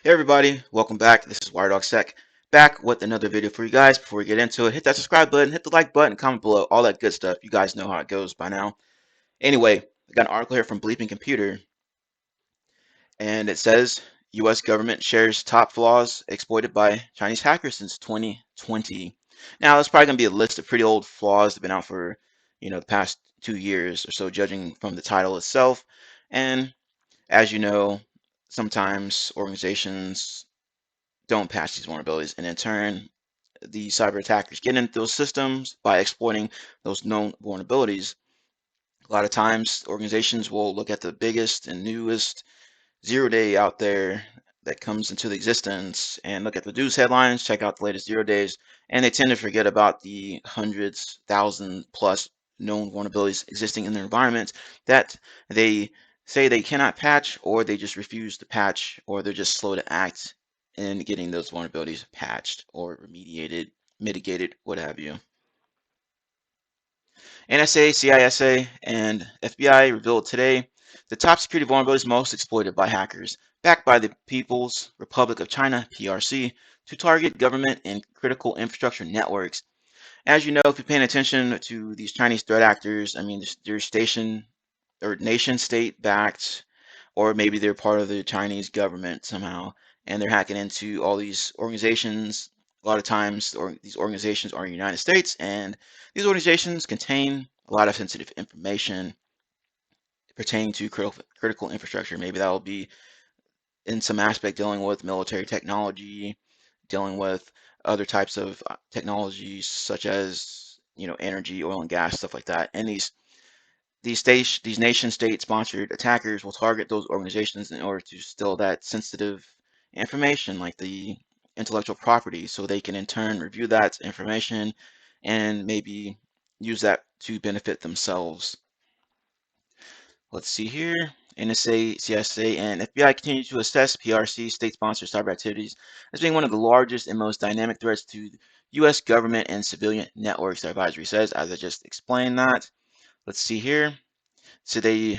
Hey everybody, welcome back. This is WireDogSec, back with another video for you guys. Before we get into it, hit that subscribe button, hit the like button, comment below, all that good stuff. You guys know how it goes by now. Anyway, I got an article here from Bleeping Computer, and it says U.S. government shares top flaws exploited by Chinese hackers since 2020. Now, that's probably going to be a list of pretty old flaws that have been out for, the past 2 years or so, judging from the title itself. And as you know, sometimes organizations don't patch these vulnerabilities, and in turn, the cyber attackers get into those systems by exploiting those known vulnerabilities. A lot of times, organizations will look at the biggest and newest zero-day out there that comes into the existence and look at the news headlines, check out the latest 0 days, and they tend to forget about the hundreds, thousand plus known vulnerabilities existing in their environment that they say they cannot patch, or they just refuse to patch, or they're just slow to act in getting those vulnerabilities patched or remediated, mitigated, what have you. NSA, CISA, and FBI revealed today the top security vulnerabilities most exploited by hackers, backed by the People's Republic of China, PRC, to target government and critical infrastructure networks. As you know, if you're paying attention to these Chinese threat actors, I mean, they're station or nation state backed, or maybe they're part of the Chinese government somehow, and they're hacking into all these organizations. A lot of times, these organizations are in the United States, and these organizations contain a lot of sensitive information pertaining to critical infrastructure. Maybe that will be in some aspect dealing with military technology, dealing with other types of technologies such as energy, oil and gas, stuff like that. And these nation state sponsored attackers will target those organizations in order to steal that sensitive information, like the intellectual property, so they can in turn review that information and maybe use that to benefit themselves. Let's see here. NSA, CSA, and FBI continue to assess PRC state-sponsored cyber activities as being one of the largest and most dynamic threats to U.S. government and civilian networks, the advisory says, as I just explained that. Let's see here. So they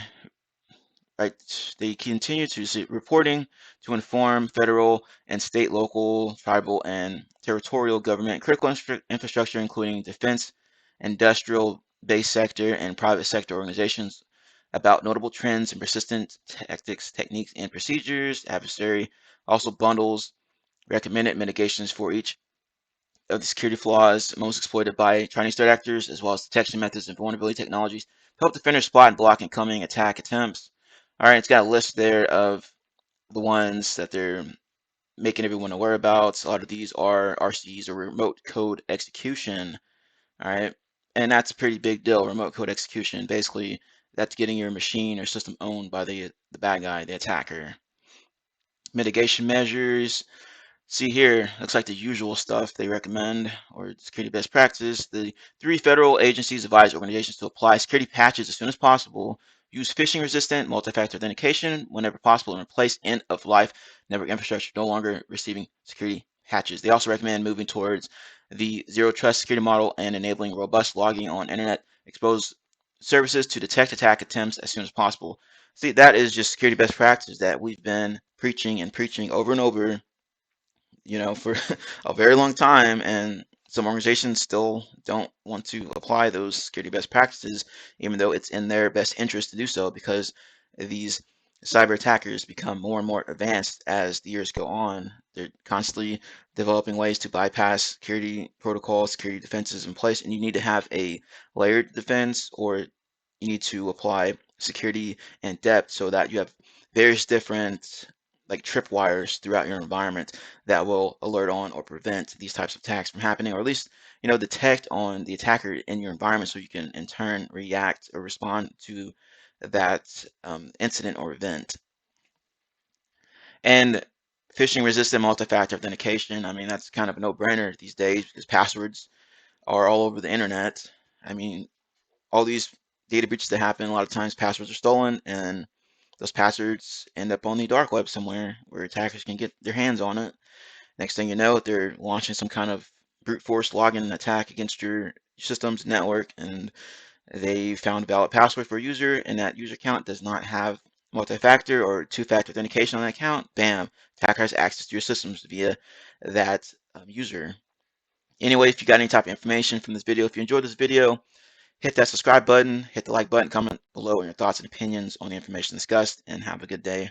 continue to reporting to inform federal and state, local, tribal, and territorial government critical infrastructure, including defense, industrial, base sector, and private sector organizations about notable trends and persistent tactics, techniques, and procedures. Adversary also bundles recommended mitigations for each of the security flaws most exploited by Chinese threat actors, as well as detection methods and vulnerability technologies to help defenders spot and block incoming attack attempts. All right, it's got a list there of the ones that they're making everyone aware about. A lot of these are RCs, or remote code execution. All right, and that's a pretty big deal. Remote code execution, basically, that's getting your machine or system owned by the bad guy, the attacker. Mitigation measures. See here, looks like the usual stuff they recommend, or security best practices. The three federal agencies advise organizations to apply security patches as soon as possible, use phishing-resistant multi-factor authentication whenever possible, and replace end-of-life network infrastructure no longer receiving security patches. They also recommend moving towards the zero-trust security model and enabling robust logging on internet exposed services to detect attack attempts as soon as possible. See, that is just security best practices that we've been preaching and preaching over and over, for a very long time, and some organizations still don't want to apply those security best practices, even though it's in their best interest to do so, because these cyber attackers become more and more advanced as the years go on. They're constantly developing ways to bypass security protocols, security defenses in place, and you need to have a layered defense, or you need to apply security in depth so that you have various different like tripwires throughout your environment that will alert on or prevent these types of attacks from happening, or at least detect on the attacker in your environment, so you can in turn react or respond to that incident or event. And phishing resistant multi-factor authentication, I mean, that's kind of a no-brainer these days because passwords are all over the internet. I mean, all these data breaches that happen, a lot of times passwords are stolen, and those passwords end up on the dark web somewhere where attackers can get their hands on it. Next thing you know, they're launching some kind of brute force login attack against your system's network, and they found a valid password for a user, and that user account does not have multi-factor or two-factor authentication on an account, bam, attacker has access to your systems via that user. Anyway, if you got any type of information from this video, if you enjoyed this video, hit that subscribe button, hit the like button, comment below on your thoughts and opinions on the information discussed, and have a good day.